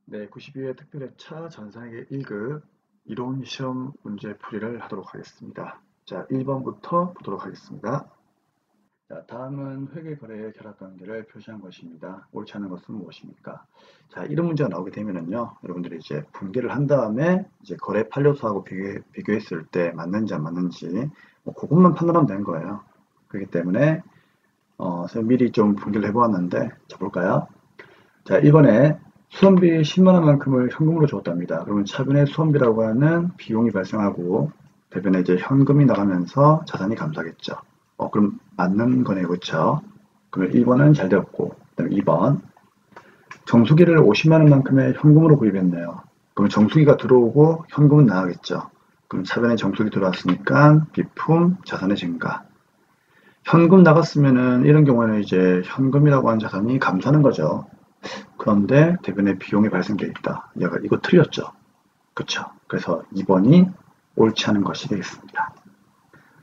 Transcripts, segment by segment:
네, 92회 특별회차 전산회계 1급 이론 시험 문제 풀이를 하도록 하겠습니다. 자, 1번부터 보도록 하겠습니다. 자, 다음은 회계거래의 결합관계를 표시한 것입니다. 옳지 않은 것은 무엇입니까? 자, 이런 문제가 나오게 되면은요, 여러분들이 이제 분개를 한 다음에 이제 거래 판례서하고 비교했을 때 맞는지 안 맞는지 그것만 판단하면 되는 거예요. 그렇기 때문에 선생님 미리 좀 분개를 해보았는데, 자, 볼까요? 자, 1번에 수험비 10만원만큼을 현금으로 줬답니다. 그러면 차변의 수험비라고 하는 비용이 발생하고 대변에 이제 현금이 나가면서 자산이 감소하겠죠. 그럼 맞는 거네요. 그렇죠? 그러면 1번은 잘 되었고, 그 다음에 2번 정수기를 50만원만큼의 현금으로 구입했네요. 그럼 정수기가 들어오고 현금은 나가겠죠. 그럼 차변에 정수기 들어왔으니까 비품 자산의 증가. 현금 나갔으면은 이런 경우에는 이제 현금이라고 하는 자산이 감소하는 거죠. 그런데 대변에 비용이 발생되어 있다. 이거 틀렸죠. 그렇죠. 그래서 2번이 옳지 않은 것이 되겠습니다.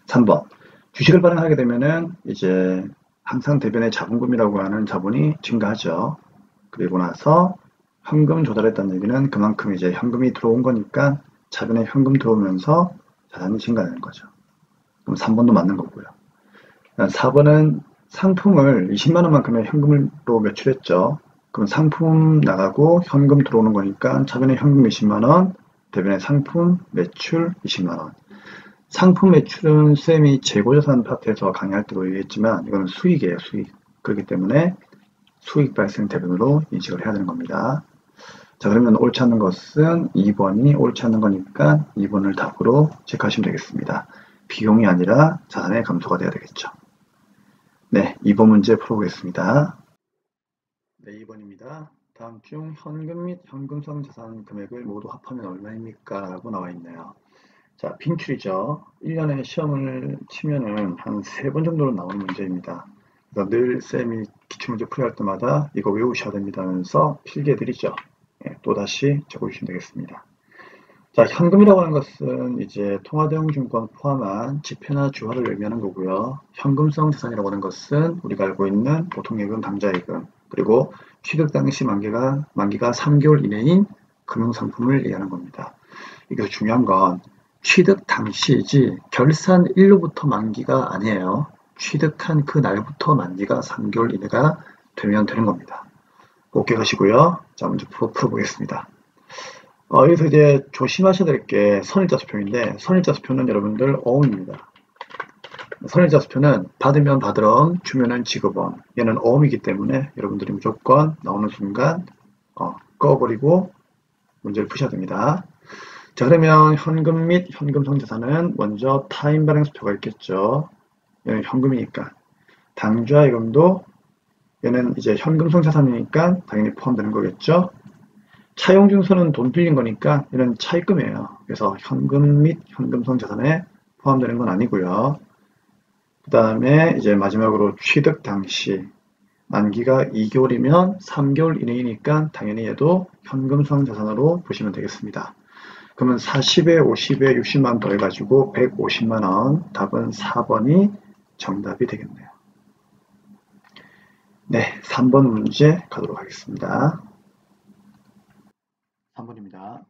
3번 주식을 발행하게 되면은 이제 항상 대변에 자본금이라고 하는 자본이 증가하죠. 그리고 나서 현금 조달했다는 얘기는 그만큼 이제 현금이 들어온 거니까 차변에 현금 들어오면서 자산이 증가되는 거죠. 그럼 3번도 맞는 거고요. 4번은 상품을 20만원만큼의 현금으로 매출했죠. 그럼 상품 나가고 현금 들어오는 거니까 차변에 현금 20만원, 대변에 상품 매출 20만원. 상품 매출은 쌤이 재고자산 파트에서 강의할 때도 얘기했지만 이거는 수익이에요, 수익. 그렇기 때문에 수익 발생 대변으로 인식을 해야 되는 겁니다. 자, 그러면 옳지 않는 것은 2번이 옳지 않는 거니까 2번을 답으로 체크하시면 되겠습니다. 비용이 아니라 자산의 감소가 돼야 되겠죠. 네, 2번 문제 풀어보겠습니다. 네, 2번입니다. 다음 중 현금 및 현금성 자산 금액을 모두 합하면 얼마입니까? 라고 나와 있네요. 자, 빈출이죠. 1년에 시험을 치면은 한 3번 정도로 나오는 문제입니다. 그래서 늘 쌤이 기출문제 풀이할 때마다 이거 외우셔야 됩니다 하면서 필기해드리죠. 또다시 적어주시면 되겠습니다. 자, 현금이라고 하는 것은 이제 통화대용증권 포함한 지폐나 주화를 의미하는 거고요. 현금성 자산이라고 하는 것은 우리가 알고 있는 보통예금, 당좌예금, 그리고 취득 당시 만기가 3개월 이내인 금융상품을 얘기하는 겁니다. 여기서 중요한 건 취득 당시이지 결산 일로부터 만기가 아니에요. 취득한 그 날부터 만기가 3개월 이내가 되면 되는 겁니다. 꼭 기억하시고요. 자, 먼저 풀어보겠습니다. 여기서 이제 조심하셔야 될 게 선일자수표인데, 선일자수표는 여러분들 어음입니다. 선일자수표는 받으면 받으럼, 주면은 지급원. 얘는 어음이기 때문에 여러분들이 무조건 나오는 순간 꺼버리고 문제를 푸셔야 됩니다. 자, 그러면 현금 및 현금성 자산은 먼저 타임 발행 수표가 있겠죠. 얘는 현금이니까. 당좌예금도 얘는 이제 현금성 자산이니까 당연히 포함되는 거겠죠. 차용증서는 돈 빌린 거니까 이런 차입금이에요. 그래서 현금 및 현금성 자산에 포함되는 건 아니고요. 그 다음에 이제 마지막으로 취득 당시 만기가 2개월이면 3개월 이내이니까 당연히 얘도 현금성 자산으로 보시면 되겠습니다. 그러면 40에 50에 60만 더해가지고 150만원, 답은 4번이 정답이 되겠네요. 네, 3번 문제 가도록 하겠습니다. 3번입니다.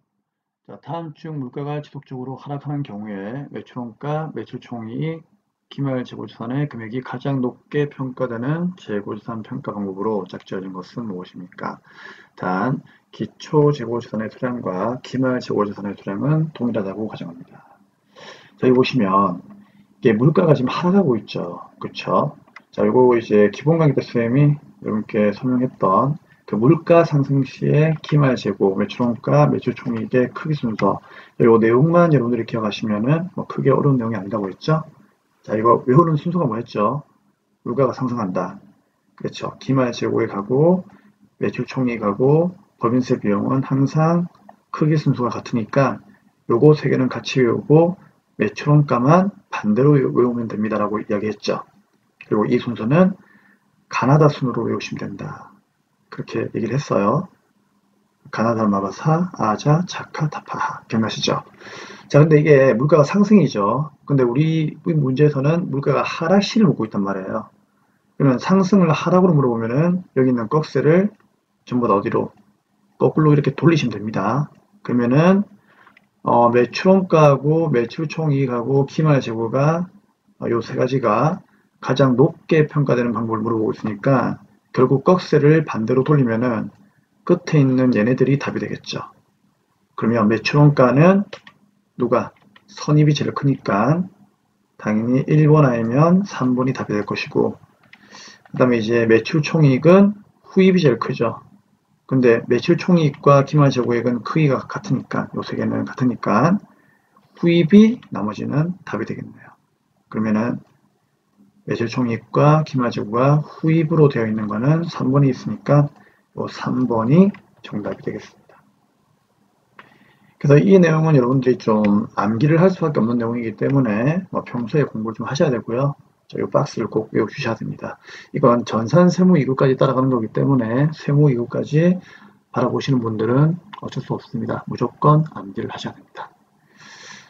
자, 다음 중 물가가 지속적으로 하락하는 경우에 매출원가, 매출총이익, 기말 재고자산의 금액이 가장 높게 평가되는 재고자산 평가 방법으로 짝지어진 것은 무엇입니까? 단, 기초 재고자산의 수량과 기말 재고자산의 수량은 동일하다고 가정합니다. 자, 여기 보시면 이게 물가가 지금 하락하고 있죠. 그렇죠? 자, 이거 이제 기본 강의 때 쌤이 여러분께 설명했던 그 물가 상승 시의 기말 재고, 매출원가, 매출총이익의 크기 순서, 이 내용만 여러분들이 기억하시면은 뭐 크게 어려운 내용이 아니라고 했죠. 자, 이거 외우는 순서가 뭐였죠? 물가가 상승한다. 그렇죠. 기말 재고에 가고 매출총이익하고 법인세 비용은 항상 크기 순서가 같으니까 요거 세 개는 같이 외우고 매출원가만 반대로 외우면 됩니다라고 이야기했죠. 그리고 이 순서는 가나다 순으로 외우시면 된다. 그렇게 얘기를 했어요. 가나다 마바사, 아자, 자카, 타파하. 기억나시죠? 자, 근데 이게 물가가 상승이죠. 근데 우리 문제에서는 물가가 하락 시를 묻고 있단 말이에요. 그러면 상승을 하락으로 물어보면은 여기 있는 꺽쇠를 전부 다 어디로? 거꾸로 이렇게 돌리시면 됩니다. 그러면은 매출원가하고 매출총이익하고 키마의 재고가 요 세 가지가 가장 높게 평가되는 방법을 물어보고 있으니까 결국 꺽쇠를 반대로 돌리면은 끝에 있는 얘네들이 답이 되겠죠. 그러면 매출원가는 누가? 선입이 제일 크니까 당연히 1번 아니면 3번이 답이 될 것이고, 그 다음에 이제 매출총이익은 후입이 제일 크죠. 근데 매출총이익과 기말재고액은 크기가 같으니까, 요 세 개는 같으니까 후입이 나머지는 답이 되겠네요. 그러면은 매출총이익과 기말재고가 후입으로 되어 있는 거는 3번이 있으니까 요 3번이 정답이 되겠습니다. 그래서 이 내용은 여러분들이 좀 암기를 할 수밖에 없는 내용이기 때문에 평소에 공부를 좀 하셔야 되고요. 이 박스를 꼭 외워주셔야 됩니다. 이건 전산 세무 2급까지 따라가는 거기 때문에 세무 2급까지 바라보시는 분들은 어쩔 수 없습니다. 무조건 암기를 하셔야 됩니다.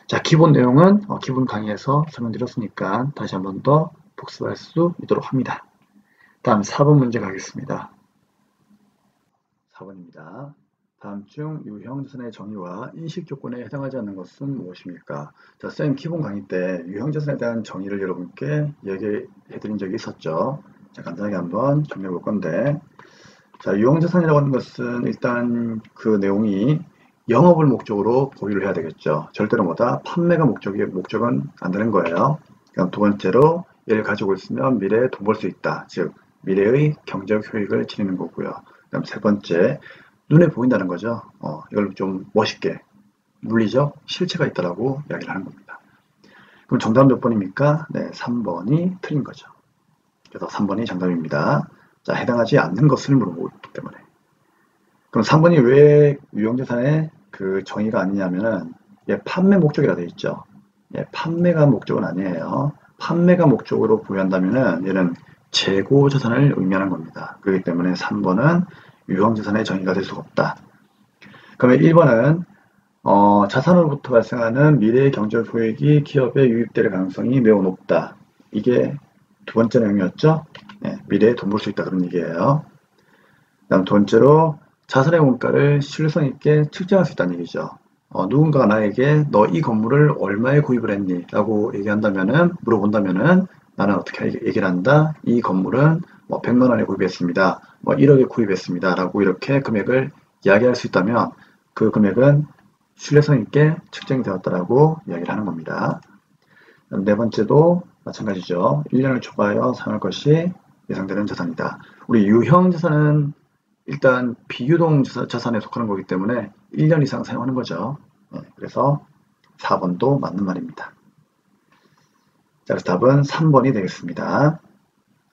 자, 기본 내용은 기본 강의에서 설명드렸으니까 다시 한 번 더 복습할 수 있도록 합니다. 다음 4번 문제 가겠습니다. 4번입니다. 다음 중 유형자산의 정의와 인식조건에 해당하지 않는 것은 무엇입니까? 자, 쌤 기본 강의 때 유형자산에 대한 정의를 여러분께 얘기해드린 적이 있었죠. 자, 간단하게 한번 정리해 볼 건데, 자, 유형자산이라고 하는 것은 일단 그 내용이 영업을 목적으로 보유를 해야 되겠죠. 절대로 뭐다? 판매가 목적은 안 되는 거예요. 그럼 두 번째로 얘를 가지고 있으면 미래에 돈 벌 수 있다. 즉, 미래의 경제적 효익을 지니는 거고요. 그다음 세 번째, 눈에 보인다는 거죠. 이걸 좀 멋있게 물리적 실체가 있다라고 이야기를 하는 겁니다. 그럼 정답 몇 번입니까? 네, 3번이 틀린 거죠. 그래서 3번이 정답입니다. 자, 해당하지 않는 것을 물어보고 있기 때문에. 그럼 3번이 왜 유형자산의 그 정의가 아니냐면은 판매 목적이라 되어 있죠. 판매가 목적은 아니에요. 판매가 목적으로 보유한다면은 얘는 재고 자산을 의미하는 겁니다. 그렇기 때문에 3번은 유형자산의 정의가 될 수가 없다. 그러면 1번은 자산으로부터 발생하는 미래의 경제적 효익이 기업에 유입될 가능성이 매우 높다. 이게 두 번째 내용이었죠. 네, 미래에 돈 벌 수 있다 그런 얘기예요. 다음 두 번째로 자산의 원가를 신뢰성 있게 측정할 수 있다는 얘기죠. 누군가가 나에게 너 이 건물을 얼마에 구입을 했니? 라고 얘기한다면은, 물어본다면은 나는 어떻게 얘기를 한다? 이 건물은 100만 원에 구입했습니다. 1억에 구입했습니다. 라고 이렇게 금액을 이야기할 수 있다면 그 금액은 신뢰성 있게 측정이 되었다라고 이야기를 하는 겁니다. 네 번째도 마찬가지죠. 1년을 초과하여 사용할 것이 예상되는 자산이다. 우리 유형 자산은 일단 비유동 자산에 속하는 거기 때문에 1년 이상 사용하는 거죠. 그래서 4번도 맞는 말입니다. 자, 그래서 답은 3번이 되겠습니다.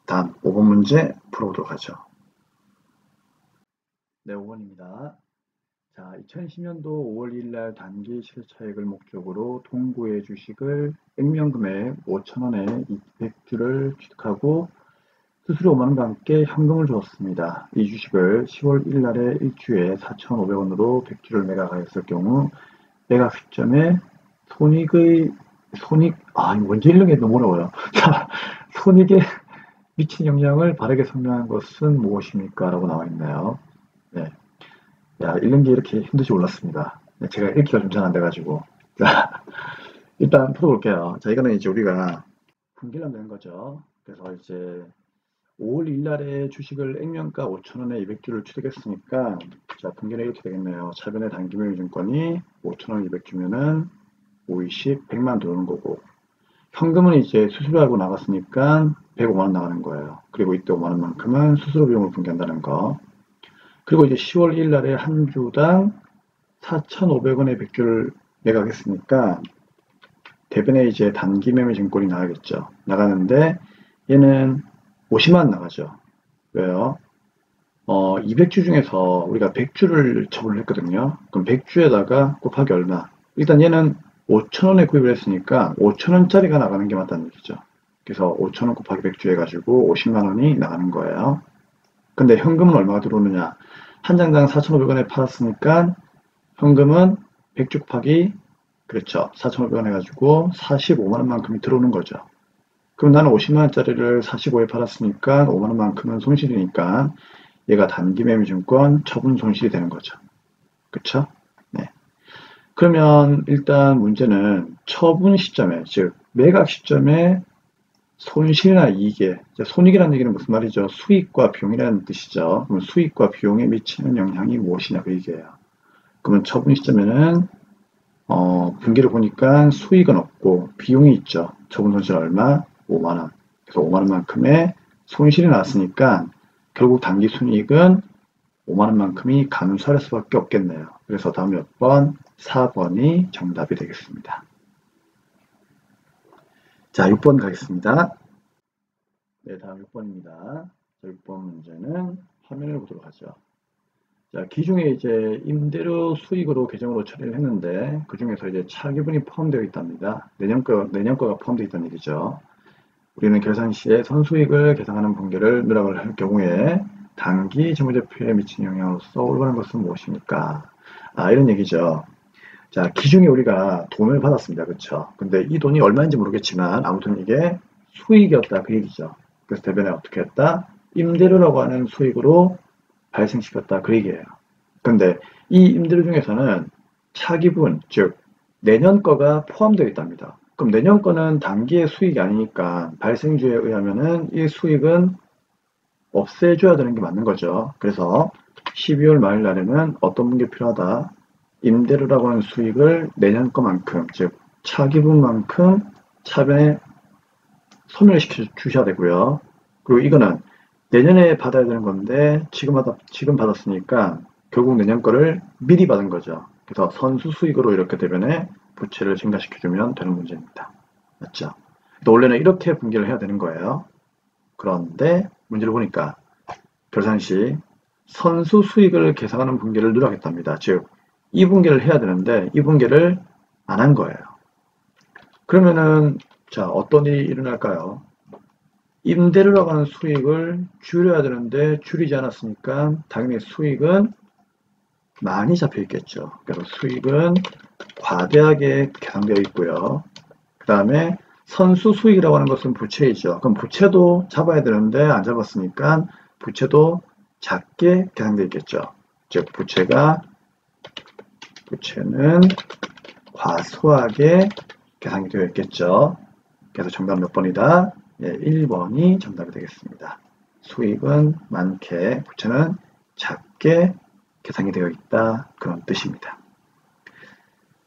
다음 5번 문제 풀어보도록 하죠. 네, 5번입니다. 자, 2010년도 5월 1일 날 단기 실차익을 목적으로 동구의 주식을 액면금액 5,000원에 200주를 취득하고 수수료 5만원과 함께 현금을 주었습니다. 이 주식을 10월 1일 날에 1주에 4,500원으로 100주를 매각하였을 경우 매각 시점에 이거 먼저 읽는 게 너무 어려워요. 자, 손익에 미친 영향을 바르게 설명한 것은 무엇입니까? 라고 나와 있네요. 네. 야, 읽는 게 이렇게 힘든지 몰랐습니다. 네, 제가 읽기가 좀 잘 안 돼가지고. 자, 일단 풀어볼게요. 자, 이거는 이제 우리가 분기를 하면 되는 거죠. 그래서 이제 5월 1일 날에 주식을 액면가 5,000원에 200주를 취득했으니까, 자, 분기는 이렇게 되겠네요. 차변의 단기명의증권이 5,000원 200주면은 5, 20, 100만 들어오는 거고, 현금은 이제 수수료하고 나갔으니까 105만원 나가는 거예요. 그리고 이때 5만원만큼은 수수료 비용을 분기한다는 거. 그리고 이제 10월 1일 날에 한 주당 4,500원의 100주를 매각했으니까 대변에 이제 단기 매매 증권이 나가겠죠. 나가는데 얘는 50만 나가죠. 왜요? 200주 중에서 우리가 100주를 처분을 했거든요. 그럼 100주에다가 곱하기 얼마? 일단 얘는 5,000원에 구입을 했으니까 5,000원짜리가 나가는 게 맞다는 얘기죠. 그래서 5,000원 곱하기 100주 해가지고 50만원이 나가는 거예요. 근데 현금은 얼마가 들어오느냐? 한 장당 4,500원에 팔았으니까 현금은 100주 곱하기 그렇죠. 4,500원 해가지고 45만원만큼이 들어오는 거죠. 그럼 나는 50만원짜리를 45에 팔았으니까 5만원만큼은 손실이니까 얘가 단기매매증권 처분 손실이 되는 거죠. 그쵸? 네. 그러면 일단 문제는 처분 시점에, 즉 매각 시점에 손실이나 이익에, 손익이라는 얘기는 무슨 말이죠? 수익과 비용이라는 뜻이죠. 그럼 수익과 비용에 미치는 영향이 무엇이냐 그 얘기예요. 그러면 처분 시점에는 분기를 보니까 수익은 없고 비용이 있죠. 처분 손실 얼마? 5만원. 그래서 5만원만큼의 손실이 났으니까 결국 단기 순이익은 5만원만큼이 감소할 수밖에 없겠네요. 그래서 다음 몇 번? 4번이 정답이 되겠습니다. 자, 6번 가겠습니다. 네, 다음 6번입니다. 6번 문제는 화면을 보도록 하죠. 자, 기존에 이제 임대료 수익으로 계정으로 처리를 했는데 그 중에서 이제 차기분이 포함되어 있답니다. 내년 거가 포함되어 있다는 얘기죠. 우리는 결산 시에 선수익을 계산하는 분기를 누락을 할 경우에 단기 재무제표에 미친 영향으로서 올바른 것은 무엇입니까? 이런 얘기죠. 자, 기존에 우리가 돈을 받았습니다. 그렇죠? 근데 이 돈이 얼마인지 모르겠지만 아무튼 이게 수익이었다 그 얘기죠. 그래서 대변에 어떻게 했다? 임대료라고 하는 수익으로 발생시켰다 그 얘기예요. 근데 이 임대료 중에서는 차기분, 즉 내년 거가 포함되어 있답니다. 그럼 내년 거는 단기의 수익이 아니니까 발생주에 의하면은 이 수익은 없애줘야 되는 게 맞는 거죠. 그래서 12월 말일 날에는 어떤 분기 필요하다? 임대료라고 하는 수익을 내년 거만큼, 즉 차기분만큼 차변에 소멸시켜 주셔야 되고요. 그리고 이거는 내년에 받아야 되는 건데 지금 받았으니까 결국 내년 거를 미리 받은 거죠. 그래서 선수 수익으로 이렇게 대변에 부채를 증가시켜주면 되는 문제입니다. 맞죠? 또 원래는 이렇게 분기를 해야 되는 거예요. 그런데 문제를 보니까 결산 시 선수 수익을 계산하는 분기를 누락했답니다. 즉, 이 분기를 해야 되는데 이 분기를 안 한 거예요. 그러면은 자, 어떤 일이 일어날까요? 임대료라고 하는 수익을 줄여야 되는데 줄이지 않았으니까 당연히 수익은 많이 잡혀 있겠죠. 그래서 수익은 과대하게 계산되어 있고요. 그 다음에 선수 수익이라고 하는 것은 부채이죠. 그럼 부채도 잡아야 되는데 안 잡았으니까 부채도 작게 계산되어 있겠죠. 즉 부채는 과소하게 계산이 되어 있겠죠. 그래서 정답 몇 번이다? 예, 1번이 정답이 되겠습니다. 수익은 많게, 부채는 작게 계산이 되어 있다. 그런 뜻입니다.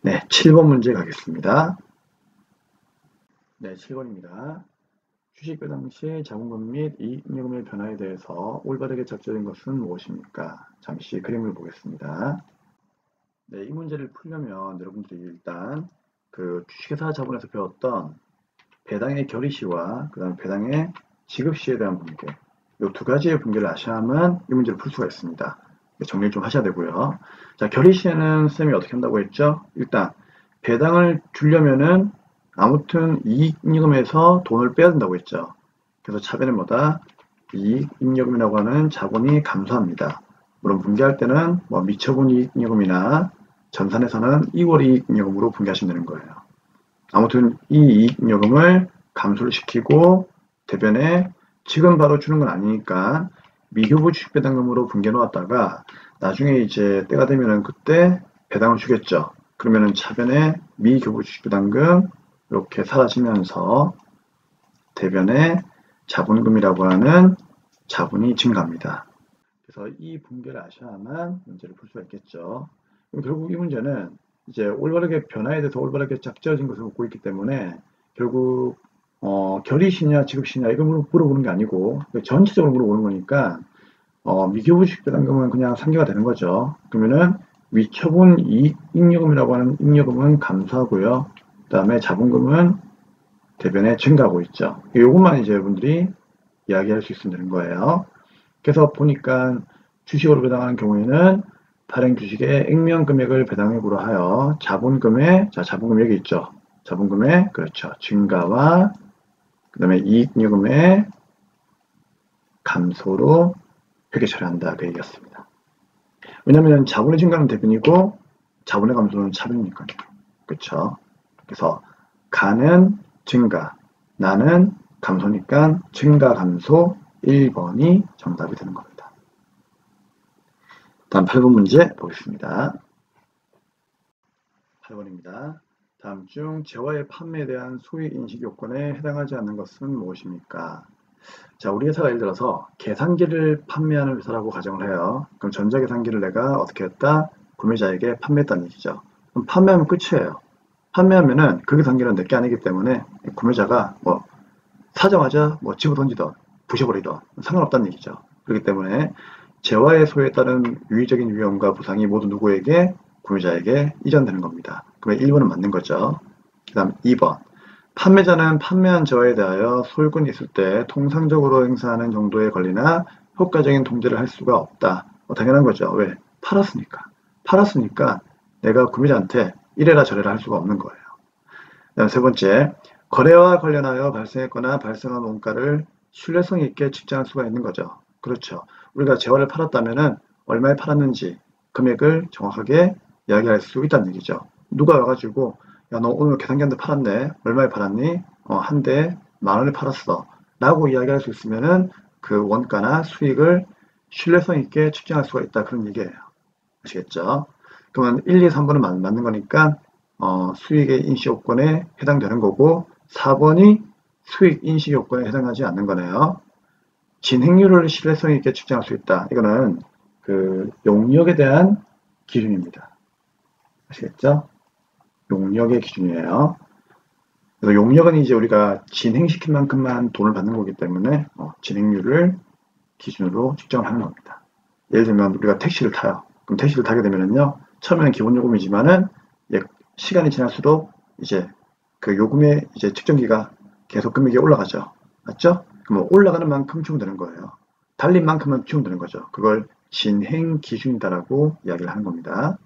네, 7번 문제 가겠습니다. 네, 7번입니다. 주식 배당 시 자본금 및 이익요금의 변화에 대해서 올바르게 적절한 것은 무엇입니까? 잠시 그림을 보겠습니다. 네, 이 문제를 풀려면 여러분들이 일단 그 주식회사 자본에서 배웠던 배당의 결의시와 그 다음 배당의 지급시에 대한 분계, 이 두 가지의 분계를 아셔야만 이 문제를 풀 수가 있습니다. 정리를 좀 하셔야 되고요. 자, 결의시에는 쌤이 어떻게 한다고 했죠? 일단 배당을 주려면은 아무튼 이익잉여금에서 돈을 빼야 된다고 했죠. 그래서 차변은 뭐다? 이익잉여금이라고 하는 자본이 감소합니다. 물론 분계할 때는 뭐 미처분 이익잉여금이나 전산에서는 2월 이익잉여금으로 분계하시면 되는 거예요. 아무튼 이 이익잉여금을 감소를 시키고 대변에 지금 바로 주는 건 아니니까 미교부 주식배당금으로 분계 놓았다가 나중에 이제 때가 되면은 그때 배당을 주겠죠. 그러면은 차변에 미교부 주식배당금 이렇게 사라지면서 대변에 자본금이라고 하는 자본이 증가합니다. 그래서 이 분계를 아셔야만 문제를 풀 수가 있겠죠. 결국 이 문제는 이제 올바르게 변화에 대해서 올바르게 짝지어진 것을 묻고 있기 때문에 결국 결의시냐 지급시냐 이걸 물어보는 게 아니고 전체적으로 물어보는 거니까 미교부 주식배당금은 그냥 상기가 되는 거죠. 그러면은 미처분 이익잉여금이라고 하는 잉여금은 감소하고요. 그 다음에 자본금은 대변에 증가하고 있죠. 이것만 이제 여러분들이 이야기할 수 있으면 되는 거예요. 그래서 보니까 주식으로 배당하는 경우에는 발행 주식의 액면 금액을 배당액으로 하여 자본금의, 자, 자본금 여기 있죠. 자본금의, 그렇죠. 증가와 그 다음에 이익요금의 감소로 회계 처리한다. 그 얘기였습니다. 왜냐하면 자본의 증가는 대변이고 자본의 감소는 차변이니까요. 그렇죠. 그래서 가는 증가, 나는 감소니까 증가 감소 1번이 정답이 되는 겁니다. 다음 8번 문제 보겠습니다. 8번입니다. 다음 중 재화의 판매에 대한 소위 인식 요건에 해당하지 않는 것은 무엇입니까? 자, 우리 회사가 예를 들어서 계산기를 판매하는 회사라고 가정을 해요. 그럼 전자계산기를 내가 어떻게 했다? 구매자에게 판매했다는 얘기죠. 그럼 판매하면 끝이에요. 판매하면은 그 계산기는 내게 아니기 때문에 구매자가 뭐 사자마자 뭐 집어 던지든 부셔버리든 상관없다는 얘기죠. 그렇기 때문에 재화의 소유에 따른 유의적인 위험과 부상이 모두 누구에게? 구매자에게 이전되는 겁니다. 그러면 1번은 맞는 거죠. 그 다음 2번. 판매자는 판매한 재화에 대하여 소유권이 있을 때 통상적으로 행사하는 정도의 권리나 효과적인 통제를 할 수가 없다. 당연한 거죠. 왜? 팔았으니까 내가 구매자한테 이래라 저래라 할 수가 없는 거예요. 그다음 세 번째, 거래와 관련하여 발생했거나 발생한 원가를 신뢰성 있게 측정할 수가 있는 거죠. 그렇죠. 우리가 재화를 팔았다면은 얼마에 팔았는지 금액을 정확하게 이야기할 수 있다는 얘기죠. 누가 와가지고 야, 너 오늘 계산기 한 대 팔았네. 얼마에 팔았니? 한 대에 10,000원에 팔았어. 라고 이야기할 수 있으면은 그 원가나 수익을 신뢰성 있게 측정할 수가 있다. 그런 얘기예요. 아시겠죠? 그러면 1, 2, 3번은 맞는 거니까 수익의 인식요건에 해당되는 거고 4번이 수익 인식요건에 해당하지 않는 거네요. 진행률을 신뢰성 있게 측정할 수 있다. 이거는 그 용역에 대한 기준입니다. 아시겠죠? 용역의 기준이에요. 그래서 용역은 이제 우리가 진행시킨 만큼만 돈을 받는 거기 때문에 진행률을 기준으로 측정을 하는 겁니다. 예를 들면 우리가 택시를 타요. 그럼 택시를 타게 되면은요, 처음에는 기본 요금이지만은 시간이 지날수록 이제 그 요금의 이제 측정기가 계속 금액이 올라가죠. 맞죠? 그럼 올라가는 만큼 주면 거예요. 달린 만큼만 주면 거죠. 그걸 진행 기준이다라고 이야기를 하는 겁니다.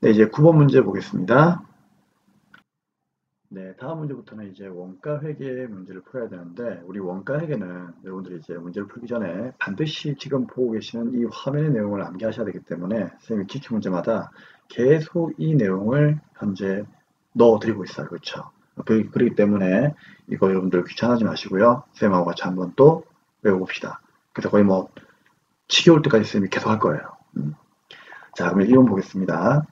네, 이제 9번 문제 보겠습니다. 네, 다음 문제부터는 이제 원가 회계 문제를 풀어야 되는데, 우리 원가 회계는 여러분들이 이제 문제를 풀기 전에 반드시 지금 보고 계시는 이 화면의 내용을 암기하셔야 되기 때문에 선생님이 기출 문제마다 계속 이 내용을 현재 넣어드리고 있어요. 그렇죠? 그렇기 때문에 이거 여러분들 귀찮아하지 마시고요. 선생님하고 같이 한번 또 외워봅시다. 그래서 거의 뭐 지겨울 때까지 선생님이 계속 할 거예요. 자, 그럼 1번 보겠습니다.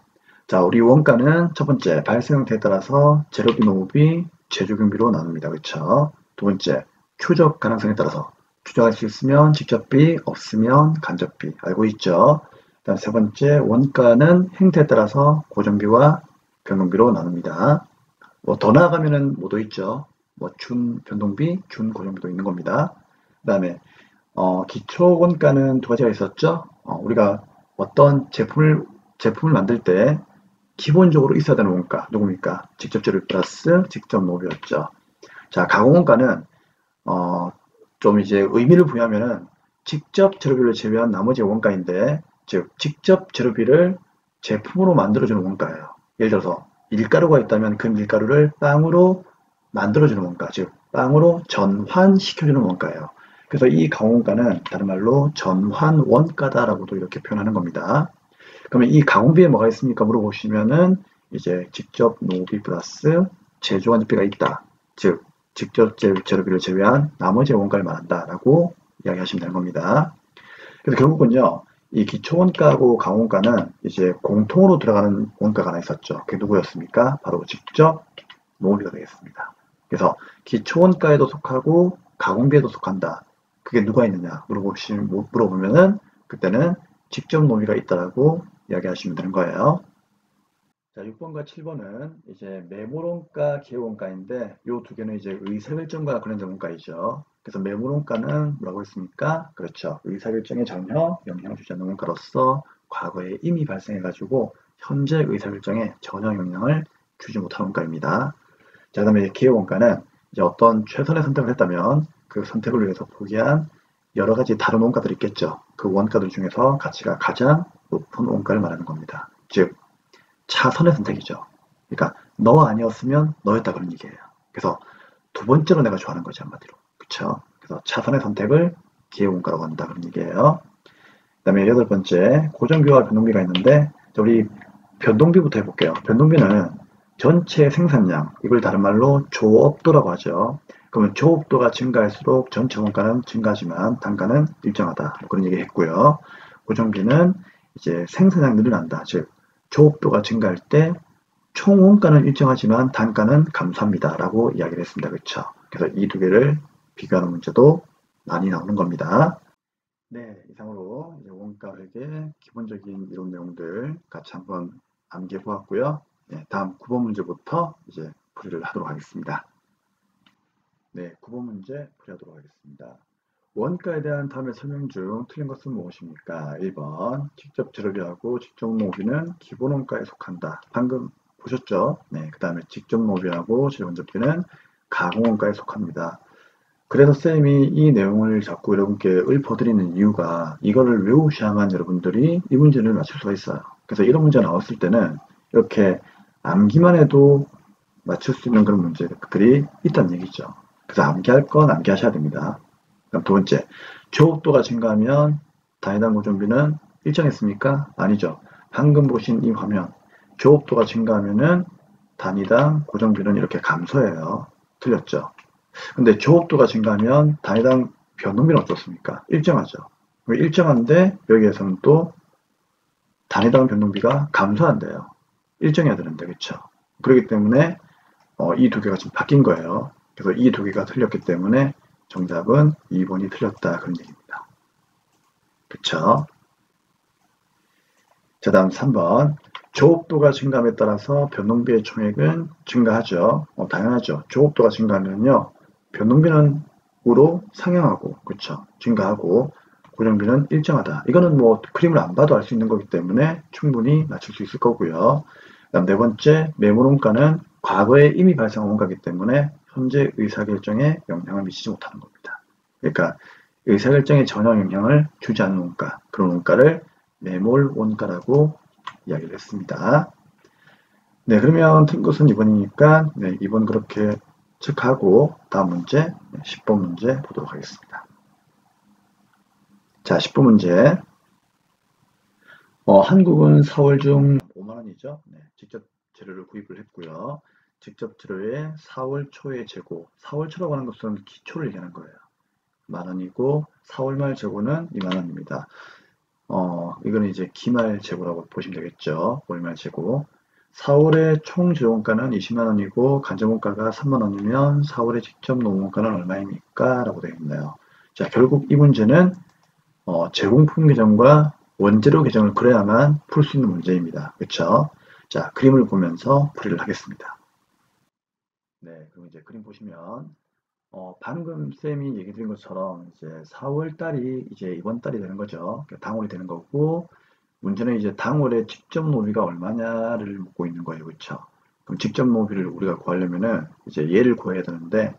자, 우리 원가는 첫 번째 발생 형태에 따라서 재료비, 노무비, 제조경비로 나눕니다. 그렇죠? 두 번째 추적 가능성에 따라서 추적할 수 있으면 직접비, 없으면 간접비. 알고 있죠? 다음 세 번째 원가는 행태에 따라서 고정비와 변동비로 나눕니다. 뭐 더 나아가면은 뭐도 있죠? 뭐 준 변동비, 준 고정비도 있는 겁니다. 그 다음에 기초 원가는 두 가지가 있었죠? 우리가 어떤 제품을 만들 때 기본적으로 있어야 되는 원가 누굽니까? 직접 재료 플러스 직접 노비였죠. 자, 가공 원가는 좀 이제 의미를 부여하면은 직접 재료비를 제외한 나머지 원가인데, 즉 직접 재료비를 제품으로 만들어주는 원가예요. 예를 들어서 밀가루가 있다면 그 밀가루를 빵으로 만들어주는 원가, 즉 빵으로 전환시켜주는 원가예요. 그래서 이 가공 원가는 다른 말로 전환 원가다라고도 이렇게 표현하는 겁니다. 그러면 이 가공비에 뭐가 있습니까? 물어보시면은 이제 직접 노비 플러스 제조관비가 있다. 즉 직접 재료비를 제외한 나머지 원가를 말한다라고 이야기하시면 되는 겁니다. 그래서 결국은요, 이 기초원가하고 가공원가는 이제 공통으로 들어가는 원가가 하나 있었죠. 그게 누구였습니까? 바로 직접 노비가 되겠습니다. 그래서 기초원가에도 속하고 가공비에도 속한다. 그게 누가 있느냐 물어보면은 그때는 직접 노비가 있다라고 이야기하시면 되는 거예요. 자, 6번과 7번은 이제 매물원가, 기회원가인데 이 두 개는 이제 의사결정과 관련된 원가이죠. 그래서 매물원가는 뭐라고 했습니까? 그렇죠. 의사결정에 전혀 영향을 주지 않는 원가로서 과거에 이미 발생해가지고 현재 의사결정에 전혀 영향을 주지 못하는 원가입니다. 자, 그 다음에 기회원가는 이제 어떤 최선의 선택을 했다면 그 선택을 위해서 포기한 여러 가지 다른 원가들이 있겠죠. 그 원가들 중에서 가치가 가장 높은 원가를 말하는 겁니다. 즉 차선의 선택이죠. 그러니까 너 아니었으면 너였다 그런 얘기예요. 그래서 두 번째로 내가 좋아하는 거지 한마디로. 그렇죠? 그래서 차선의 선택을 기회원가라고 한다 그런 얘기예요. 그 다음에 8번째 고정비와 변동비가 있는데 우리 변동비부터 해볼게요. 변동비는 전체 생산량, 이걸 다른 말로 조업도라고 하죠. 그러면 조업도가 증가할수록 전체 원가는 증가하지만 단가는 일정하다. 그런 얘기 했고요. 고정비는 이제 생산량 늘어난다. 즉, 조업도가 증가할 때 총 원가는 일정하지만 단가는 감소합니다. 라고 이야기를 했습니다. 그렇죠? 그래서 이 두 개를 비교하는 문제도 많이 나오는 겁니다. 네, 이상으로 이제 원가 회계 기본적인 이론 내용들 같이 한번 암기해 보았고요. 네, 다음 9번 문제부터 이제 풀이를 하도록 하겠습니다. 네, 9번 문제 풀이하도록 하겠습니다. 원가에 대한 다음의 설명 중 틀린 것은 무엇입니까? 1번, 직접 재료비하고 직접 모비는 기본 원가에 속한다. 방금 보셨죠? 네, 그 다음에 직접 모비하고 재료원적비는 가공 원가에 속합니다. 그래서 쌤이 이 내용을 자꾸 여러분께 읊어드리는 이유가 이거를 외우셔야만 여러분들이 이 문제를 맞출 수가 있어요. 그래서 이런 문제가 나왔을 때는 이렇게 암기만 해도 맞출 수 있는 그런 문제들이 있다는 얘기죠. 그래서 암기할 건 암기하셔야 됩니다. 그럼 두 번째, 조업도가 증가하면 단위당 고정비는 일정했습니까? 아니죠. 방금 보신 이 화면, 조업도가 증가하면은 단위당 고정비는 이렇게 감소해요. 틀렸죠? 근데 조업도가 증가하면 단위당 변동비는 어떻습니까? 일정하죠. 일정한데 여기에서는 또 단위당 변동비가 감소한대요. 일정해야 되는데, 그쵸? 그렇기 때문에 이 두 개가 지금 바뀐 거예요. 그래서 이 두 개가 틀렸기 때문에 정답은 2번이 틀렸다. 그런 얘기입니다. 그쵸? 자, 다음 3번. 조업도가 증가함에 따라서 변동비의 총액은 증가하죠. 당연하죠. 조업도가 증가하면요. 변동비는 으로 상향하고, 그쵸? 증가하고, 고정비는 일정하다. 이거는 뭐 그림을 안 봐도 알 수 있는 거기 때문에 충분히 맞출 수 있을 거고요. 그다음 네 번째, 매물원가는 과거에 이미 발생한 원가이기 때문에 현재 의사결정에 영향을 미치지 못하는 겁니다. 그러니까 의사결정에 전혀 영향을 주지 않는 원가, 그런 원가를 매몰 원가라고 이야기를 했습니다. 네, 그러면 틀린 것은 2번이니까 네, 2번 그렇게 체크하고 다음 문제 10번 문제 보도록 하겠습니다. 자, 10번 문제. 한국은 4월 중 5만 원이죠. 네, 직접 재료를 구입을 했고요. 직접 재료의 4월 초의 재고, 4월 초라고 하는 것은 기초를 얘기하는 거예요. 만 원이고 4월 말 재고는 2만 원입니다. 이거는 이제 기말 재고라고 보시면 되겠죠. 월말 재고. 4월의 총 재원가는 20만 원이고 간접원가가 3만 원이면 4월의 직접 노무원가는 얼마입니까? 라고 되어 있네요. 자, 결국 이 문제는 제공품 계정과 원재료 계정을 그려야만 풀 수 있는 문제입니다. 그렇죠? 자, 그림을 보면서 풀이를 하겠습니다. 네, 그럼 이제 그림 보시면 방금 쌤이 얘기 드린 것처럼 이제 4월 달이 이제 이번 달이 되는 거죠. 당월이 되는 거고 문제는 이제 당월에 직접 노비가 얼마냐를 묻고 있는 거예요. 그렇죠? 그럼 직접 노비를 우리가 구하려면은 이제 얘를 구해야 되는데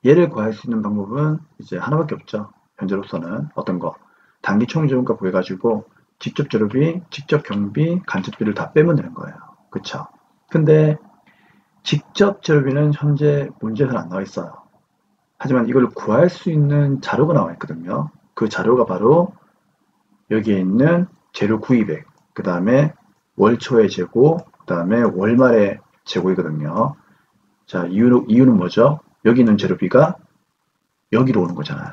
얘를 구할 수 있는 방법은 이제 하나밖에 없죠. 현재로서는 어떤 거? 단기 총재원가 구해가지고 직접 재료비, 직접 경비, 간접비를 다 빼면 되는 거예요. 그쵸? 근데 직접 재료비는 현재 문제에서는 안 나와 있어요. 하지만 이걸 구할 수 있는 자료가 나와 있거든요. 그 자료가 바로 여기에 있는 재료 구입액, 그 다음에 월초의 재고, 그 다음에 월말의 재고이거든요. 자, 이유는 뭐죠? 여기 있는 재료비가 여기로 오는 거잖아요.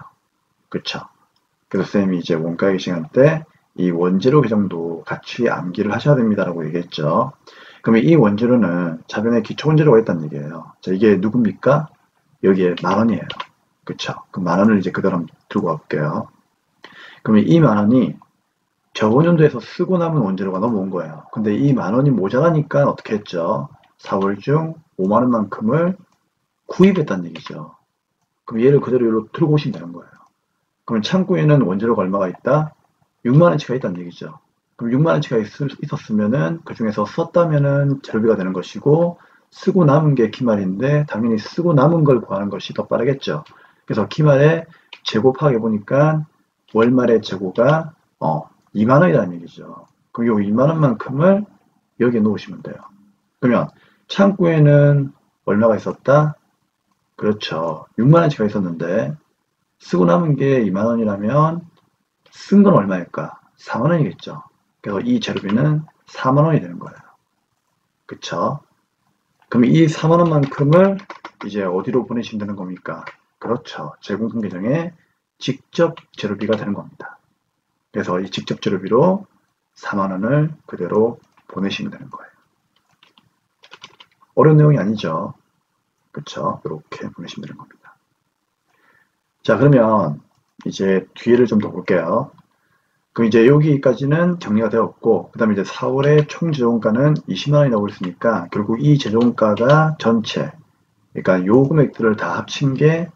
그쵸? 그래서 쌤이 이제 원가의 시간 때 이 원재료 계정도 같이 암기를 하셔야 됩니다라고 얘기했죠. 그러면 이 원재료는 자변에 기초 원재료가 있다는 얘기예요. 자, 이게 누굽니까? 여기에 만 원이에요. 그쵸? 그 만 원을 이제 그대로 들고 가볼게요. 그러면 이 만 원이 저번 연도에서 쓰고 남은 원재료가 넘어온 거예요. 근데 이 만 원이 모자라니까 어떻게 했죠? 4월 중 5만 원만큼을 구입했다는 얘기죠. 그럼 얘를 그대로 여기로 들고 오시면 되는 거예요. 그럼 창고에는 원재료가 얼마가 있다? 6만원치가 있다는 얘기죠. 그럼 6만원치가 있었으면은 그 중에서 썼다면은 재료비가 되는 것이고 쓰고 남은 게 기말인데 당연히 쓰고 남은 걸 구하는 것이 더 빠르겠죠. 그래서 기말에 재고 파악해 보니까 월말의 재고가 2만원이라는 얘기죠. 그럼 이 2만원만큼을 여기에 놓으시면 돼요. 그러면 창고에는 얼마가 있었다? 그렇죠. 6만원치가 있었는데 쓰고 남은 게 2만원이라면 쓴 건 얼마일까? 4만원이겠죠. 그래서 이 재료비는 4만원이 되는 거예요. 그쵸? 그럼 이 4만원만큼을 이제 어디로 보내시면 되는 겁니까? 그렇죠. 제공품 계정에 직접 재료비가 되는 겁니다. 그래서 이 직접 재료비로 4만원을 그대로 보내시면 되는 거예요. 어려운 내용이 아니죠. 그쵸? 이렇게 보내시면 되는 겁니다. 자, 그러면 이제 뒤를 좀 더 볼게요. 그럼 이제 여기까지는 정리가 되었고, 그 다음에 이제 4월에 총 재정가는 20만원이 나오고 있으니까, 결국 이 재정가가 전체, 그러니까 요 금액들을 다 합친 게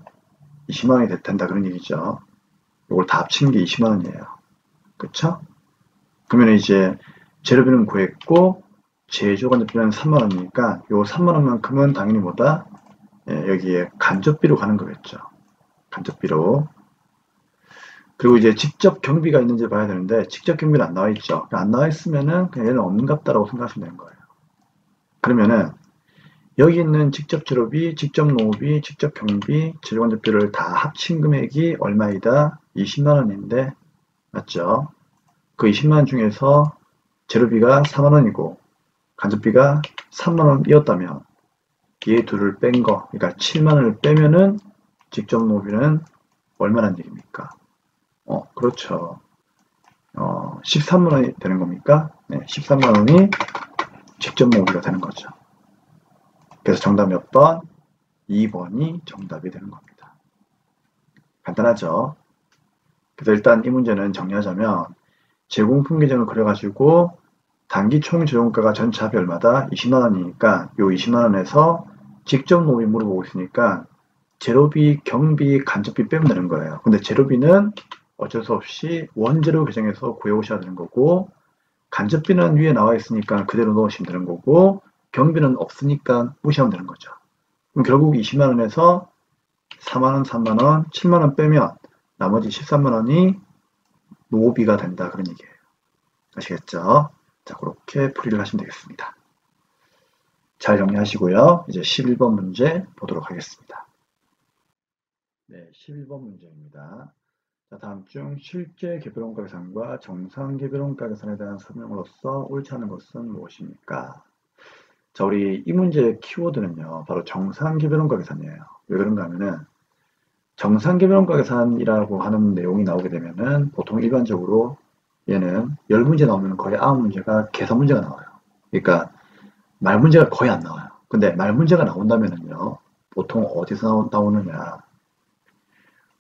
20만원이 된다 그런 얘기죠. 이걸 다 합친 게 20만원이에요. 그쵸? 그러면 이제 재료비는 구했고, 제조간접비는 3만원이니까, 요 3만원만큼은 당연히 뭐다? 예, 여기에 간접비로 가는 거겠죠. 간접비로. 그리고 이제 직접 경비가 있는지 봐야 되는데 직접 경비는 안 나와 있죠. 안 나와 있으면은 그냥 얘는 없는 값다라고 생각하시면 되는 거예요. 그러면은 여기 있는 직접 재료비, 직접 노무비, 직접 경비, 재료간접비를 다 합친 금액이 얼마이다? 20만 원인데 맞죠? 그 20만 원 중에서 재료비가 4만 원이고 간접비가 3만 원이었다면 얘 둘을 뺀 거, 그러니까 7만 원을 빼면은 직접 노무비는 얼마란 얘기입니까? 그렇죠. 13만 원이 되는 겁니까? 네, 13만 원이 직접 모으기가 되는 거죠. 그래서 정답 몇 번? 2번이 정답이 되는 겁니다. 간단하죠? 그래서 일단 이 문제는 정리하자면 제공품 계정을 그려가지고 단기 총 재용가가 전체 합이 얼마다? 20만 원이니까 요 20만 원에서 직접 모으기 물어보고 있으니까 재료비, 경비, 간접비 빼면 되는 거예요. 근데 재료비는 어쩔 수 없이 원재료 계정에서 구해오셔야 되는 거고 간접비는 위에 나와 있으니까 그대로 넣으시면 되는 거고 경비는 없으니까 무시하면 되는 거죠. 그럼 결국 20만원에서 4만원, 3만원, 7만원 빼면 나머지 13만원이 노비가 된다 그런 얘기예요. 아시겠죠? 자, 그렇게 풀이를 하시면 되겠습니다. 잘 정리하시고요. 이제 11번 문제 보도록 하겠습니다. 네, 11번 문제입니다. 자, 다음 중 실제 개별원가 계산과 정상 개별원가 계산에 대한 설명으로서 옳지 않은 것은 무엇입니까? 자, 우리 이 문제의 키워드는요, 바로 정상 개별원가 계산이에요. 왜 그런가 하면은, 정상 개별원가 계산이라고 하는 내용이 나오게 되면은, 보통 일반적으로 얘는 10문제 나오면 거의 9문제가 계산 문제가 나와요. 그러니까, 말 문제가 거의 안 나와요. 근데 말 문제가 나온다면은요, 보통 어디서 나오느냐.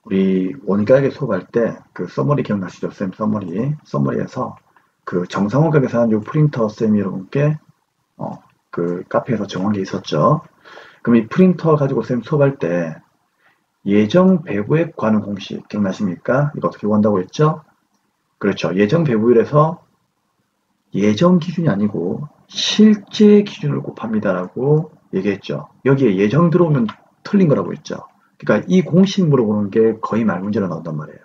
우리 원가액 수업할 때 그 서머리 기억나시죠? 쌤 서머리에서 그 정상원가 계산 요 프린터 쌤이 여러분께 그 카페에서 정한 게 있었죠. 그럼 이 프린터 가지고 쌤 수업할 때 예정 배부액 관한 공식 기억나십니까? 이거 어떻게 구한다고 했죠? 그렇죠. 예정 배부율에서 예정 기준이 아니고 실제 기준을 곱합니다라고 얘기했죠. 여기에 예정 들어오면 틀린 거라고 했죠. 그러니까 이 공식 물어보는 게 거의 말 문제로 나온단 말이에요.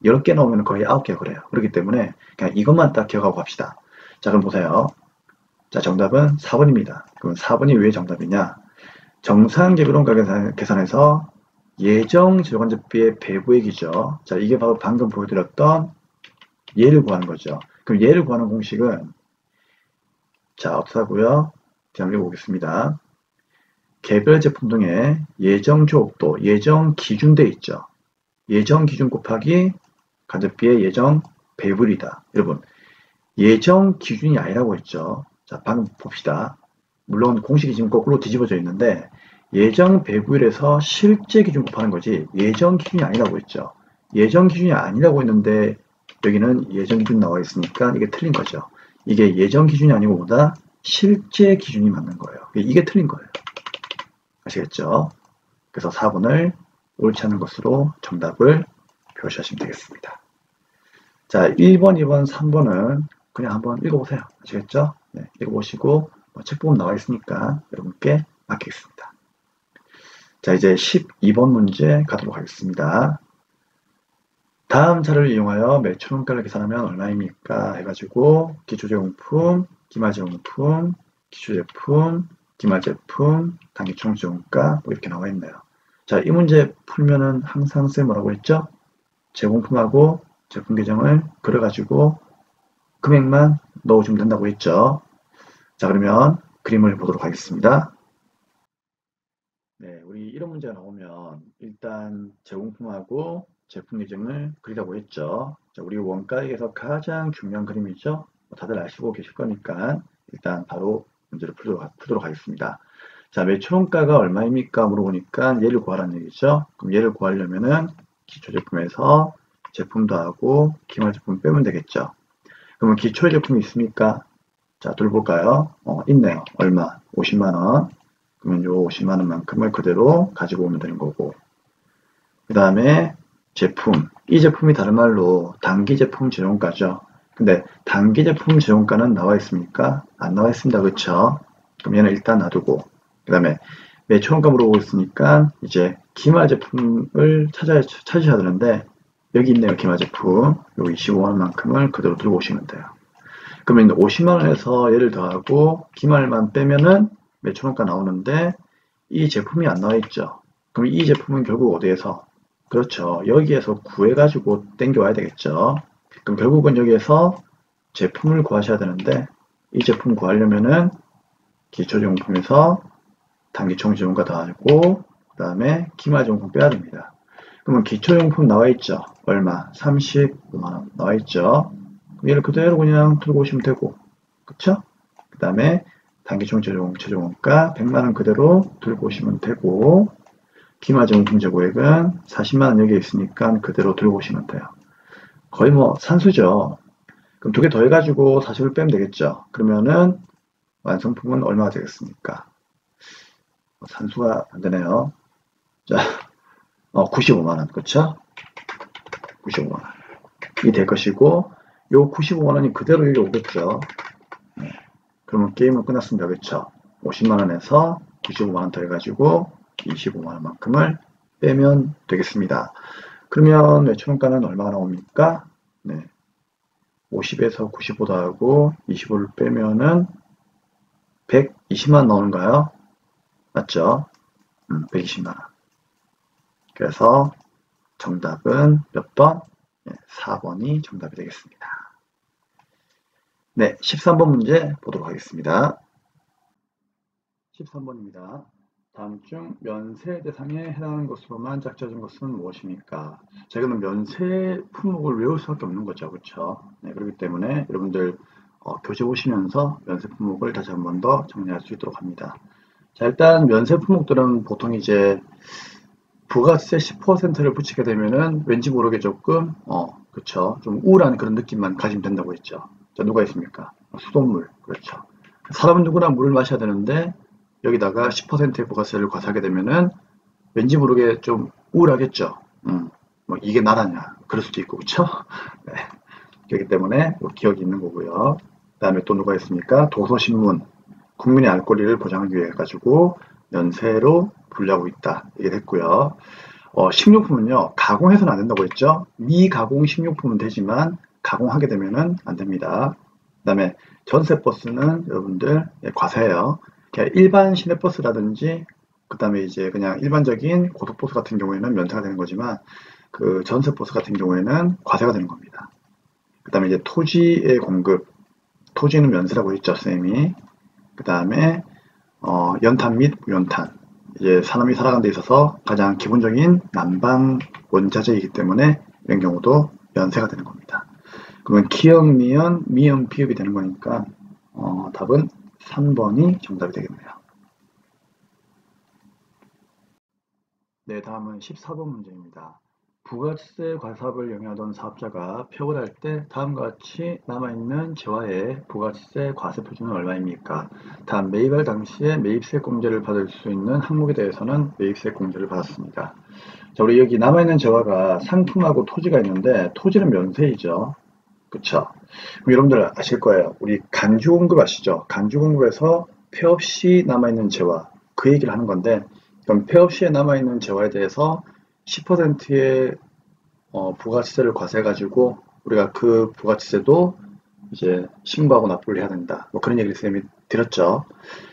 10개 나오면 거의 9개 그래요. 그렇기 때문에 그냥 이것만 딱 기억하고 갑시다. 자, 그럼 보세요. 자, 정답은 4번입니다. 그럼 4번이 왜 정답이냐? 정상 개별원가 계산에서 예정 재료간접비의 배부액이죠. 자, 이게 바로 방금 보여드렸던 얘를 구하는 거죠. 그럼 얘를 구하는 공식은 자, 어떻게 하고요? 제가 읽어보겠습니다. 개별 제품 등의 예정 조업도 예정 기준돼 있죠. 예정 기준 곱하기 간접비의 예정 배불이다. 여러분, 예정 기준이 아니라고 했죠. 자, 방금 봅시다. 물론 공식이 지금 거꾸로 뒤집어져 있는데 예정 배부율에서 실제 기준 곱하는 거지 예정 기준이 아니라고 했죠. 예정 기준이 아니라고 했는데 여기는 예정 기준 나와 있으니까 이게 틀린 거죠. 이게 예정 기준이 아니고 보다 실제 기준이 맞는 거예요. 이게 틀린 거예요. 아시겠죠? 그래서 4번을 옳지 않은 것으로 정답을 표시하시면 되겠습니다. 자, 1번, 2번, 3번은 그냥 한번 읽어보세요. 아시겠죠? 네, 읽어보시고 책 보면 나와 있으니까 여러분께 맡기겠습니다. 자, 이제 12번 문제 가도록 하겠습니다. 다음 자료를 이용하여 매출원가를 계산하면 얼마입니까? 해가지고 기초제공품, 기말제공품, 기초제품, 기말제품, 단기총재원가 뭐 이렇게 나와 있네요. 자, 이 문제 풀면은 항상 쌤 뭐라고 했죠? 제공품하고 제품 계정을 그려가지고 금액만 넣어주면 된다고 했죠. 자, 그러면 그림을 보도록 하겠습니다. 네, 우리 이런 문제가 나오면 일단 제공품하고 제품 예정을 그리라고 했죠. 자, 우리 원가액에서 가장 중요한 그림이죠. 다들 아시고 계실 거니까 일단 바로 문제를 풀도록 하겠습니다. 자, 매출원가가 얼마입니까? 물어보니까 얘를 구하라는 얘기죠. 그럼 얘를 구하려면은 기초제품에서 제품 더하고 기말제품 빼면 되겠죠. 그러면 기초제품이 있습니까? 자, 둘볼까요? 있네요. 얼마? 50만 원. 그러면 요 50만 원만큼을 그대로 가지고 오면 되는 거고. 그 다음에 제품. 이 제품이 다른 말로 단기 제품 재용가죠. 근데 단기 제품 재용가는 나와 있습니까? 안 나와 있습니다. 그쵸? 그럼 얘는 일단 놔두고. 그 다음에 매출원가 물어보고 있으니까 이제 기말 제품을 찾으셔야 되는데 여기 있네요. 기말 제품. 요 25만 원만큼을 그대로 들고 오시면 돼요. 그러면 50만 원에서 얘를 더하고 기말만 빼면은 매출원가 나오는데 이 제품이 안 나와 있죠. 그럼 이 제품은 결국 어디에서? 그렇죠. 여기에서 구해가지고 땡겨와야 되겠죠. 그럼 결국은 여기에서 제품을 구하셔야 되는데 이 제품 구하려면은 기초제공품에서 단기총지원가 더하고 그 다음에 기말제공품 빼야 됩니다. 그러면 기초용품 나와 있죠. 얼마? 35만원 나와 있죠. 얘를 그대로 그냥 들고 오시면 되고, 그쵸? 그 다음에 단기총 최종원가 100만원 그대로 들고 오시면 되고, 기말제공품 재고액은 40만원 여기에 있으니까 그대로 들고 오시면 돼요. 거의 뭐 산수죠. 그럼 두 개 더해가지고 40을 빼면 되겠죠. 그러면은 완성품은 얼마가 되겠습니까? 산수가 안 되네요. 자, 95만원, 그쵸? 95만원. 이 될 것이고, 요 95만원이 그대로 여기 오겠죠. 네. 그러면 게임은 끝났습니다. 그쵸? 50만원에서 95만원 더해가지고 25만원만큼을 빼면 되겠습니다. 그러면 매출원가는 얼마가 나옵니까? 네. 50에서 95 더하고 25를 빼면은 120만원 나오는가요? 맞죠? 120만원. 그래서 정답은 몇 번? 네, 4번이 정답이 되겠습니다. 네, 13번 문제 보도록 하겠습니다. 13번입니다. 다음 중 면세 대상에 해당하는 것으로만 짝져진 것은 무엇입니까? 자, 이거는 면세 품목을 외울 수밖에 없는 거죠. 그렇죠? 네, 그렇기 때문에 여러분들 교재 보시면서 면세 품목을 다시 한 번 더 정리할 수 있도록 합니다. 자, 일단 면세 품목들은 보통 이제 부가세 10%를 붙이게 되면은 왠지 모르게 조금 그쵸, 좀 우울한 그런 느낌만 가지면 된다고 했죠. 자, 누가 있습니까? 수돗물. 그렇죠. 사람은 누구나 물을 마셔야 되는데 여기다가 10%의 부가세를 과세하게 되면은 왠지 모르게 좀 우울하겠죠. 뭐 이게 나라냐? 그럴 수도 있고, 그쵸? 네. 그렇기 때문에 기억이 있는 거고요. 그 다음에 또 누가 있습니까? 도서신문. 국민의 알 권리를 보장하기 위해 가지고 면세로 분류하고 있다. 이게 됐고요. 식료품은요, 가공해서는 안 된다고 했죠. 미가공 식료품은 되지만 가공하게 되면은 안 됩니다. 그 다음에 전세버스는 여러분들 과세예요. 일반 시내버스라든지 그 다음에 이제 그냥 일반적인 고속버스 같은 경우에는 면세가 되는 거지만 그 전세버스 같은 경우에는 과세가 되는 겁니다. 그 다음에 이제 토지의 공급, 토지는 면세라고 했죠, 쌤이. 그 다음에 연탄 및 무연탄, 이제 사람이 살아가는 데 있어서 가장 기본적인 난방 원자재이기 때문에 이런 경우도 면세가 되는 겁니다. 그러면 기역, 미연, 미연, 비읍이 되는 거니까 답은 3번이 정답이 되겠네요. 네, 다음은 14번 문제입니다. 부가세 과세사업을 영위하던 사업자가 폐업을 할 때 다음과 같이 남아있는 재화의 부가세 과세 표준은 얼마입니까? 다음 매입할 당시에 매입세 공제를 받을 수 있는 항목에 대해서는 매입세 공제를 받았습니다. 자, 우리 여기 남아있는 재화가 상품하고 토지가 있는데 토지는 면세이죠. 그쵸? 그럼 여러분들 아실 거예요. 우리 간주공급 아시죠? 간주공급에서 폐업 시 남아있는 재화 그 얘기를 하는 건데 그럼 폐업 시에 남아있는 재화에 대해서 10%의 부가세를 과세해가지고 우리가 그 부가세도 이제 신고하고 납부를 해야 된다. 뭐 그런 얘기를 쌤이 드렸죠.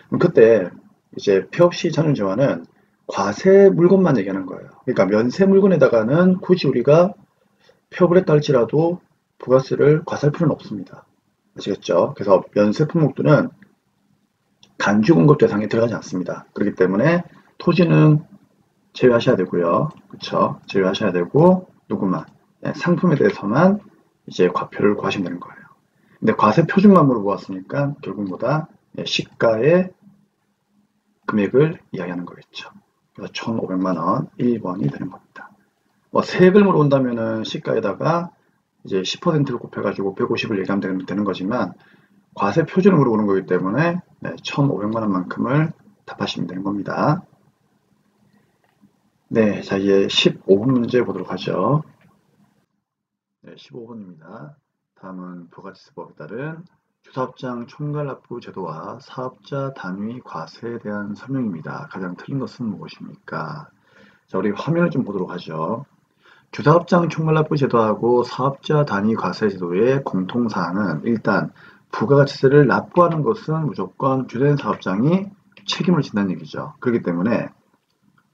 그럼 그때 이제 폐업 시 전용 재화는 과세 물건만 얘기하는 거예요. 그러니까 면세 물건에다가는 굳이 우리가 폐업을 했다 할지라도 부가세를 과세할 필요는 없습니다. 아시겠죠? 그래서 면세 품목들은 간주 공급 대상에 들어가지 않습니다. 그렇기 때문에 토지는 제외하셔야 되고요. 그쵸? 제외하셔야 되고, 누구만, 상품에 대해서만 이제 과표를 구하시면 되는 거예요. 근데 과세 표준만 물어보았으니까 결국 뭐다? 시가의 금액을 이야기하는 거겠죠. 그래서 1,500만 원 1번이 되는 겁니다. 뭐 세액을 물어본다면은 시가에다가 이제 10%를 곱해가지고 150을 얘기하면 되는 거지만 과세 표준을 물어보는 거기 때문에 1,500만 원만큼을 답하시면 되는 겁니다. 네, 자 이제 15번 문제 보도록 하죠. 네, 15번입니다. 다음은 부가지세법에 따른 주사업장 총괄납부 제도와 사업자 단위 과세에 대한 설명입니다. 가장 틀린 것은 무엇입니까? 자, 우리 화면을 좀 보도록 하죠. 주사업장 총괄납부 제도하고 사업자 단위 과세 제도의 공통사항은 일단 부가가치세를 납부하는 것은 무조건 주된 사업장이 책임을 진다는 얘기죠. 그렇기 때문에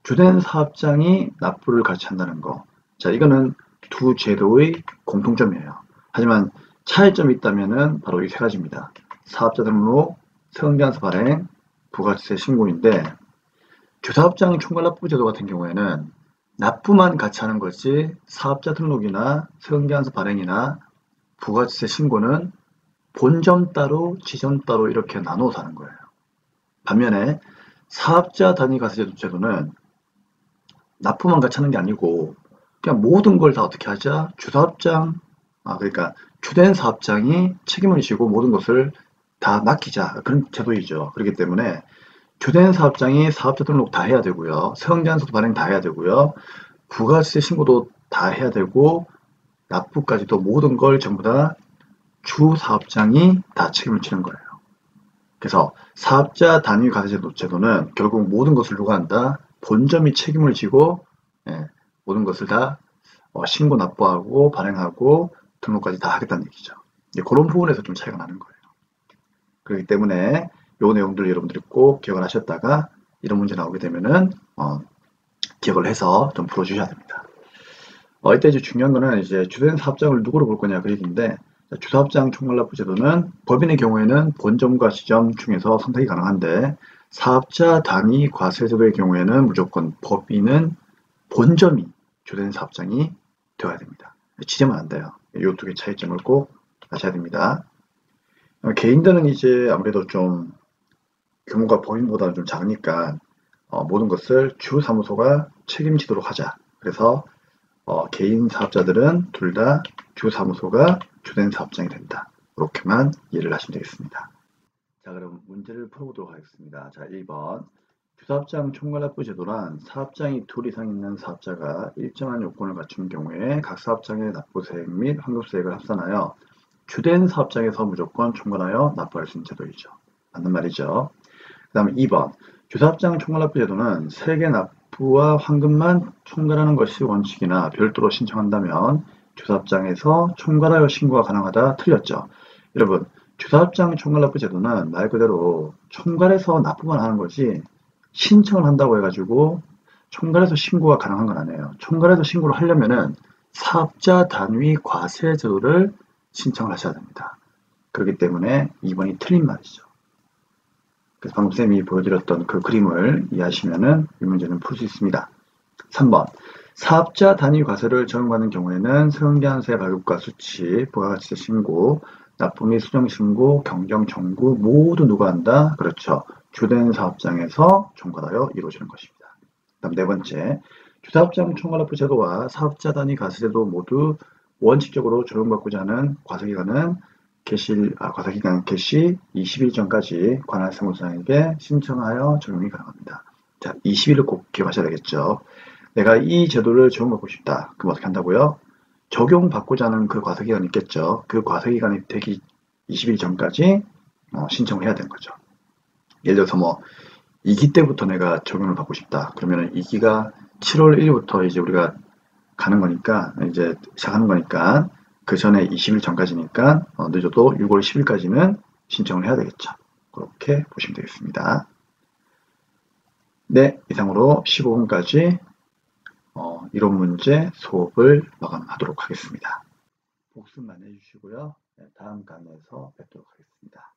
주된 사업장이 납부를 같이 한다는 거. 자, 이거는 두 제도의 공통점이에요. 하지만 차이점이 있다면은 바로 이 세 가지입니다. 사업자 등록, 세금계산서 발행, 부가가치세 신고인데 주사업장 총괄납부 제도 같은 경우에는 납부만 같이 하는 것이 사업자 등록이나 세금계산서 발행이나 부가가치세 신고는 본점 따로 지점 따로 이렇게 나눠서 하는 거예요. 반면에 사업자 단위 과세 제도는 납부만 같이 하는 게 아니고 그냥 모든 걸 다 어떻게 하자? 주사업장, 그러니까 주된 사업장이 책임을 지고 모든 것을 다 맡기자. 그런 제도이죠. 그렇기 때문에 주된 사업장이 사업자 등록 다 해야 되고요. 세금계산서도 발행 다 해야 되고요. 부가세 신고도 다 해야 되고 납부까지도 모든 걸 전부 다 주 사업장이 다 책임을 지는 거예요. 그래서 사업자 단위 과세 제도는 결국 모든 것을 누가 한다? 본점이 책임을 지고 모든 것을 다 신고 납부하고 발행하고 등록까지 다 하겠다는 얘기죠. 그런 부분에서 좀 차이가 나는 거예요. 그렇기 때문에 이 내용들 여러분들이 꼭 기억을 하셨다가 이런 문제 나오게 되면은 기억을 해서 좀 풀어주셔야 됩니다. 이때 이제 중요한 거는 이제 주된 사업장을 누구로 볼 거냐 그 얘기인데 주사업장 총괄납부 제도는 법인의 경우에는 본점과 지점 중에서 선택이 가능한데 사업자 단위 과세 제도의 경우에는 무조건 법인은 본점이 주된 사업장이 되어야 됩니다. 지점은 안 돼요. 이 두 개 차이점을 꼭 아셔야 됩니다. 개인들은 이제 아무래도 좀 규모가 법인보다는 좀 작으니까 모든 것을 주사무소가 책임지도록 하자. 그래서 개인 사업자들은 둘 다 주사무소가 주된 사업장이 된다. 그렇게만 이해를 하시면 되겠습니다. 자, 그럼 문제를 풀어보도록 하겠습니다. 자, 1번. 주사업장 총괄납부 제도란 사업장이 둘 이상 있는 사업자가 일정한 요건을 갖춘 경우에 각 사업장의 납부세액 및 환급세액을 합산하여 주된 사업장에서 무조건 총괄하여 납부할 수 있는 제도이죠. 맞는 말이죠. 그 다음에 2번. 주사업장 총괄납부 제도는 세액의 납부와 환급만 총괄하는 것이 원칙이나 별도로 신청한다면 주사업장에서 총괄하여 신고가 가능하다. 틀렸죠. 여러분, 주사업장 총괄납부 제도는 말 그대로 총괄해서 납부만 하는 거지 신청을 한다고 해가지고 총괄해서 신고가 가능한 건 아니에요. 총괄해서 신고를 하려면은 사업자 단위 과세 제도를 신청을 하셔야 됩니다. 그렇기 때문에 2번이 틀린 말이죠. 그래서 방금 쌤이 보여드렸던 그 그림을 이해하시면은 이 문제는 풀 수 있습니다. 3번. 사업자 단위 과세를 적용받는 경우에는 세금계산서의 발급과 수취, 부가가치세 신고, 납부 및 수정 신고, 경정 청구 모두 누가 한다? 그렇죠. 주된 사업장에서 총괄하여 이루어지는 것입니다. 다음 네 번째. 주사업장 총괄납부 제도와 사업자 단위 과세 제도 모두 원칙적으로 적용받고자 하는 과세기간은 과세기간 개시 20일 전까지 관할 세무서장에게 신청하여 적용이 가능합니다. 자, 20일을 꼭 기억하셔야 되겠죠. 내가 이 제도를 적용받고 싶다. 그럼 어떻게 한다고요? 적용받고자 하는 그 과세기간이 있겠죠. 그 과세기간이 되기 20일 전까지 신청을 해야 되는 거죠. 예를 들어서 뭐 2기 때부터 내가 적용을 받고 싶다. 그러면 2기가 7월 1일부터 이제 우리가 가는 거니까 이제 시작하는 거니까 그 전에 20일 전까지니까 늦어도 6월 10일까지는 신청을 해야 되겠죠. 그렇게 보시면 되겠습니다. 네, 이상으로 15분까지 이론 문제 수업을 마감하도록 하겠습니다. 복습 많이 해주시고요. 다음 강의에서 뵙도록 하겠습니다.